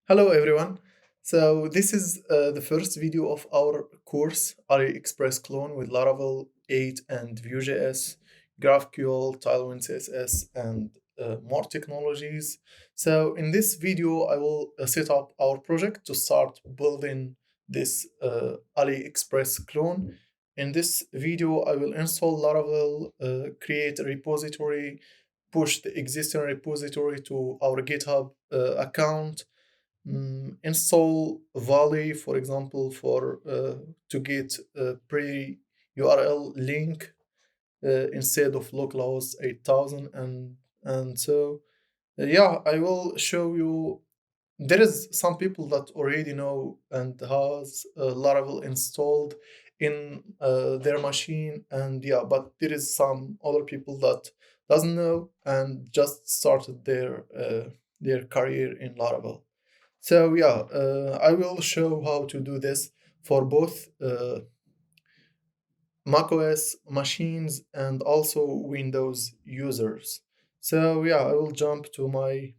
Hello everyone. So this is the first video of our course AliExpress Clone with Laravel 8 and Vuejs, GraphQL, Tailwind CSS, and more technologies. So in this video, I will set up our project to start building this AliExpress clone. In this video, I will install Laravel, create a repository, push the existing repository to our GitHub account, install Valet, for example, for to get a pre URL link instead of localhost 8000, and so yeah, I will show you. There is some people that already know and has Laravel installed in their machine, and yeah, but there is some other people that doesn't know and just started their career in Laravel. So yeah, I will show how to do this for both macOS machines and also Windows users. So yeah, I will jump to my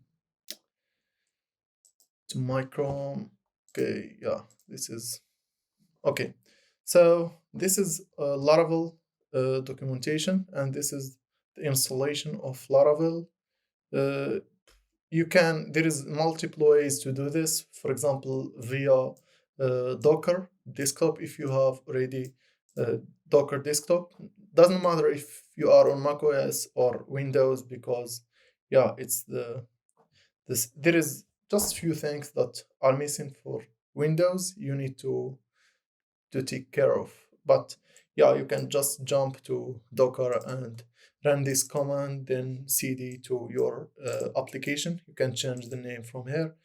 Chrome. Okay, yeah, this is okay. So this is Laravel documentation, and this is the installation of Laravel. Uh, there is multiple ways to do this. For example, via Docker desktop. If you have already Docker desktop, doesn't matter if you are on macOS or Windows, because yeah, it's this. There is just few things that are missing for Windows. You need to take care of. But yeah, you can just jump to Docker and run this command, then cd to your application. You can change the name from here,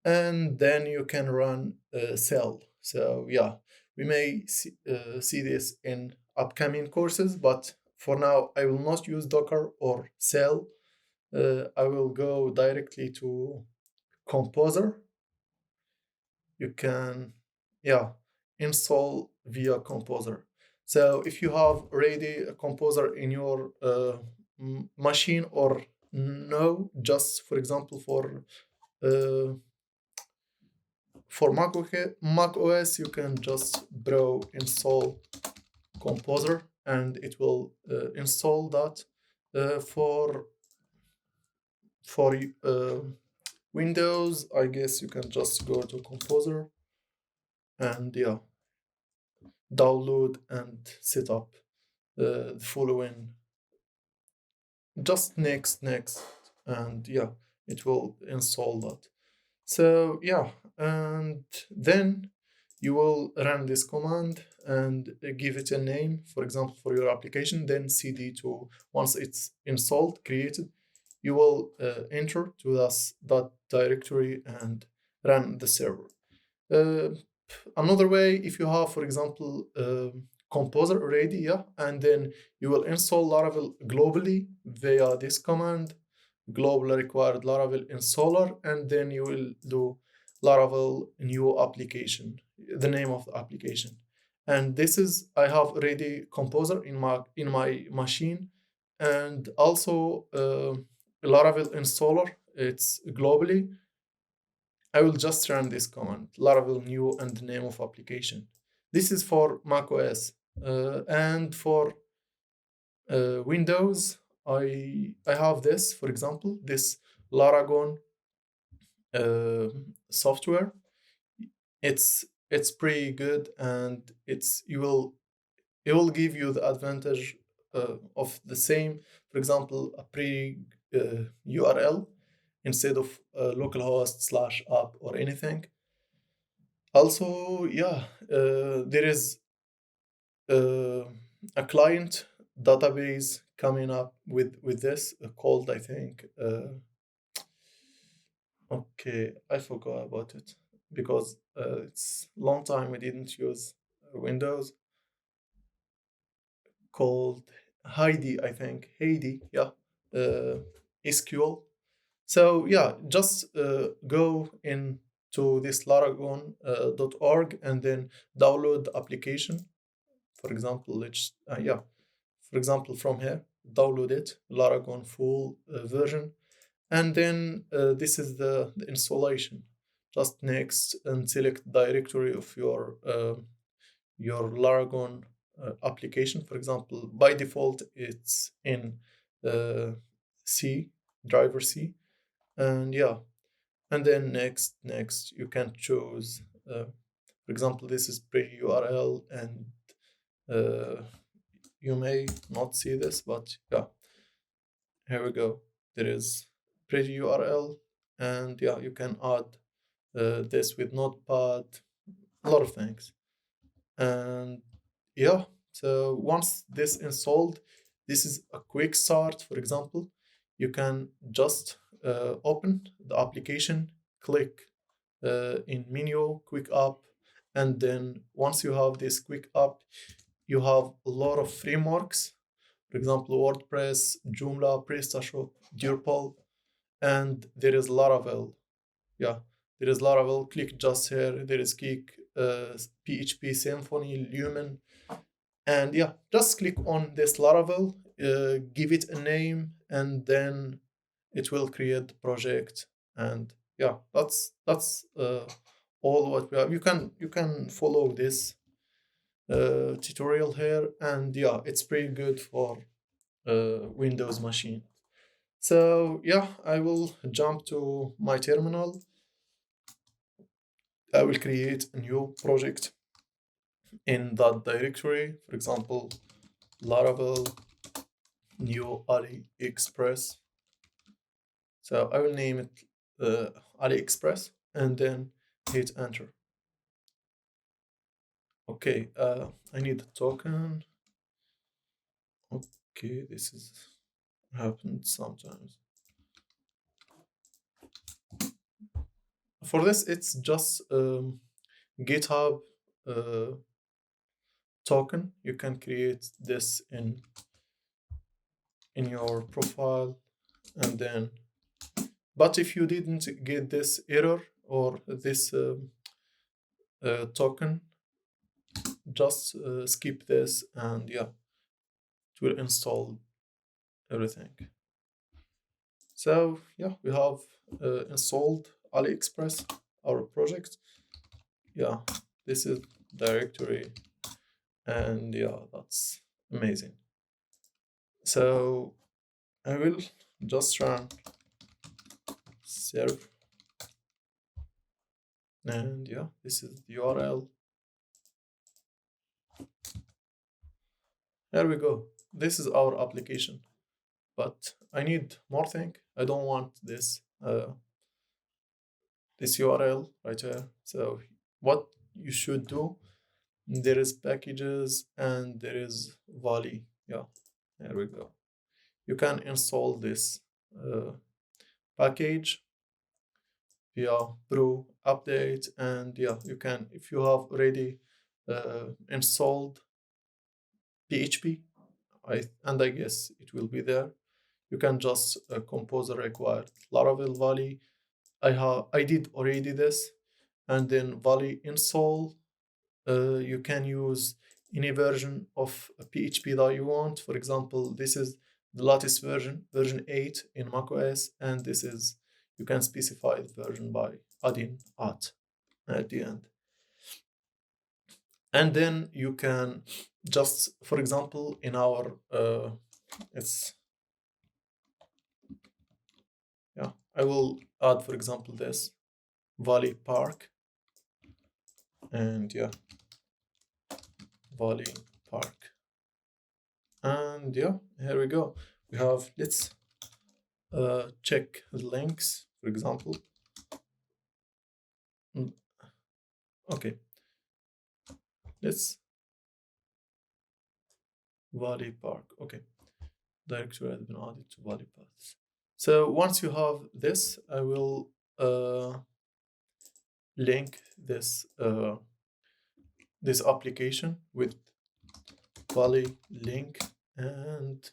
and then you can run cell. So yeah, we may see this in upcoming courses, but for now I will not use Docker or cell. I will go directly to Composer. You can, yeah, install via Composer. So if you have already a Composer in your machine, or no, just for example uh, for Mac OS, you can just install Composer, and it will install that. For Windows, I guess you can just go to Composer and yeah, download and set up the following. Just next, and yeah, it will install that. So yeah, and then you will run this command and give it a name, for example, for your application. Then cd to, once it's installed, created, you will enter to that directory and run the server. Uh, Another way, if you have, for example, Composer already, yeah, and then you will install Laravel globally via this command, global required Laravel installer, and then you will do Laravel new application, the name of the application. And this is, I have already Composer in my machine, and also Laravel installer. It's globally. I will just run this command, Laravel new and the name of application. This is for macOS. And for Windows, I have this, for example, this Laragon uh, software. It's pretty good, and it will give you the advantage of the same, for example, a pre URL instead of localhost / app or anything. Also, yeah, there is uh, a client database coming up with this called, I think, okay, I forgot about it, because it's long time we didn't use Windows. Called Heidi, I think. Heidi, yeah, SQL. So yeah, just go into this laragon.org and then download the application. For example, for example, from here, download it, Laragon full version, and then this is the installation. just next and select directory of your Laragon application. For example, by default, it's in C, driver C, and yeah, and then next, you can choose. For example, this is pre-URL, and you may not see this, but yeah, here we go. There is pre-URL, and yeah, you can add this with Notepad, a lot of things. And yeah, so once this installed, this is a quick start. For example, you can just open the application, click in menu, quick app, and then once you have this quick app, you have a lot of frameworks. For example, WordPress, Joomla, PrestaShop, Drupal, and there is Laravel. Yeah, there is Laravel. Click just here. There is Kik, PHP, Symfony, Lumen, and yeah, just click on this Laravel, give it a name, and then it will create the project. And yeah, that's all what we have. You can follow this tutorial here, and yeah, it's pretty good for Windows machine. So yeah, I will jump to my terminal. I will create a new project in that directory. For example, Laravel new AliExpress. So I will name it AliExpress and then hit enter. Okay, I need a token. Okay, this is happened sometimes. For this, it's just GitHub token. You can create this in your profile, and then, but if you didn't get this error or this token, just skip this, and yeah, it will install everything. So yeah, we have installed AliExpress, our project. Yeah, this is directory, and yeah, that's amazing. So I will just run serve, and yeah, this is the URL. There we go. This is our application, but I need more thing. I don't want this this URL right here. So what you should do, there is packages and there is Valet. Yeah, there we go. You can install this package via brew update, and yeah, you can, if you have already installed PHP, and I guess it will be there, you can just compose a required Laravel Valet. I did already this, and then Valet install. You can use any version of PHP that you want. For example, this is the latest version, version 8 in macOS, and this is, you can specify the version by adding at the end. And then you can just, for example, in our I will add, for example, this Valet Park, and yeah, Valet Park, and yeah, here we go. We have, let's check the links, for example. Okay, let's Valet Park. Okay, directory has been added to Valet paths. So once you have this, I will link this this application with Valet link, and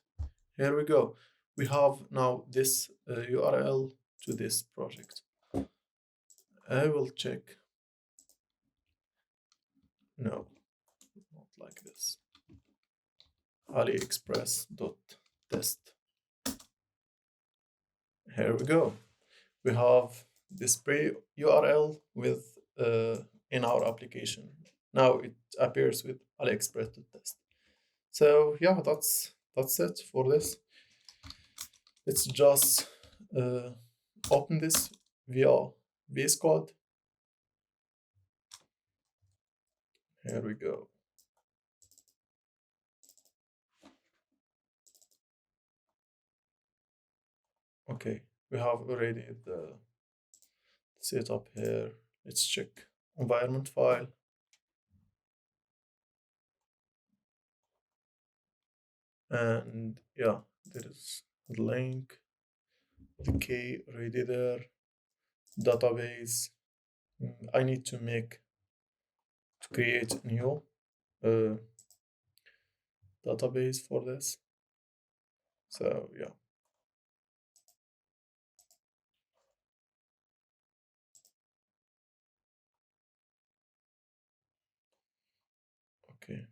here we go. We have now this URL to this project. I will check. No, not like this. AliExpress.test. Here we go. We have display URL with in our application. Now it appears with AliExpress to test. So yeah, that's it for this. Let's just open this via VS Code. Here we go. Okay, we have already the setup here. Let's check environment file. And yeah, there is the link, the key already there, database. I need to create new uh, database for this. So yeah. Okay.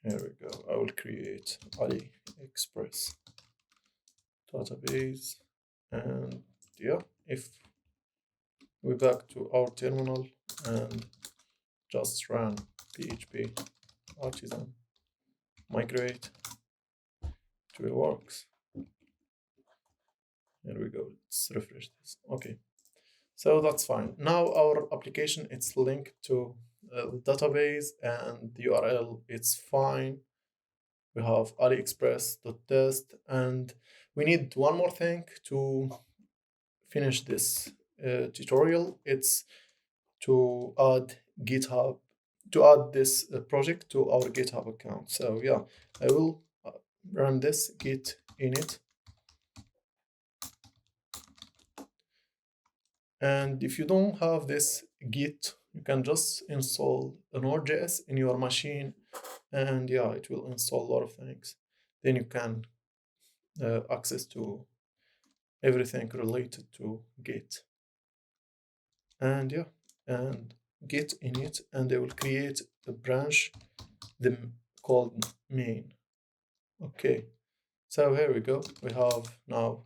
Here we go. I will create AliExpress database. And yeah, if we back to our terminal and just run php artisan migrate, it will works. Here we go. Let's refresh this. Okay. So that's fine. Now our application, it's linked to the database and the URL, it's fine. We have AliExpress.test, and we need one more thing to finish this tutorial. It's to add GitHub, to add this project to our GitHub account. So yeah, I will run this git init. And if you don't have this Git, you can just install Node.js in your machine, and yeah, it will install a lot of things. Then you can access to everything related to Git. And yeah, and Git init, and they will create a branch called main. Okay, so here we go. We have now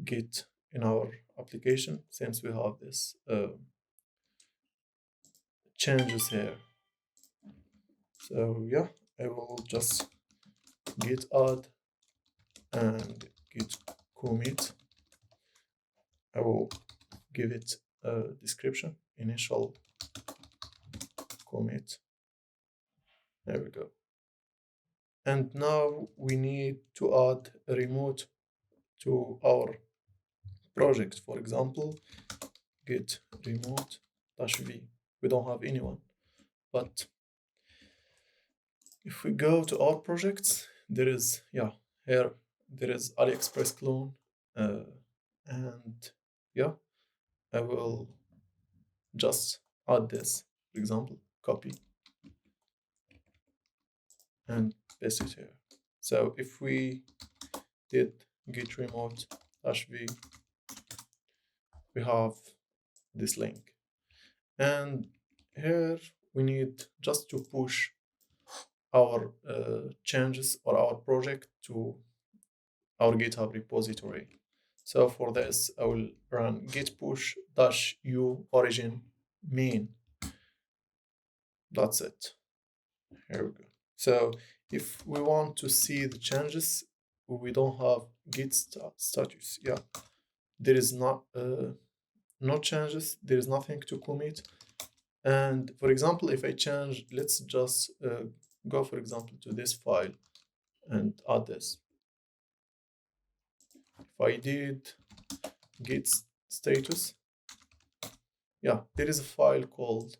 Git in our application since we have this changes here. So yeah, I will just git add and git commit. I will give it a description, initial commit. There we go. And now we need to add a remote to our project. For example, git remote -v. We don't have anyone, but if we go to our projects, there is, yeah, here there is AliExpress clone, and yeah, I will just add this, for example, copy and paste it here. So if we did git remote -v, we have this link. And here we need just to push our changes or our project to our GitHub repository. So for this, I will run git push -u origin main. That's it. Here we go. So if we want to see the changes, we don't have git status. Yeah, there is not no changes. There is nothing to commit. And for example, if I change, let's just go, for example, to this file and add this. If I did git status, yeah, there is a file called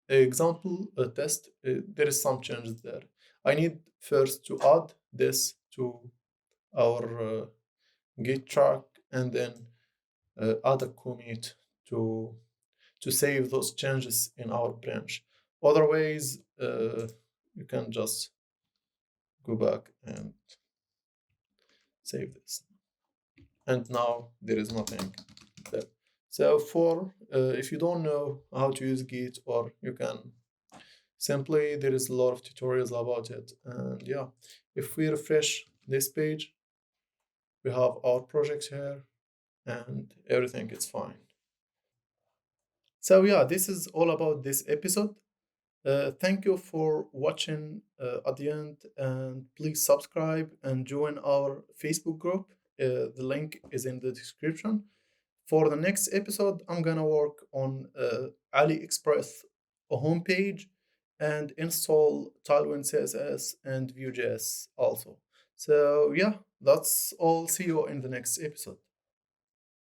example test. There is some changes there. I need first to add this to our git track, and then add a commit to save those changes in our branch. Otherwise, you can just go back and save this. And now there is nothing there. So if you don't know how to use Git, or you can simply, there is a lot of tutorials about it. And yeah, if we refresh this page, We have our projects here, and everything is fine. So yeah, this is all about this episode. Thank you for watching at the end, and please subscribe and join our Facebook group. The link is in the description. For the next episode, I'm gonna work on AliExpress homepage and install Tailwind CSS and Vuejs also. So yeah, that's all. See you in the next episode.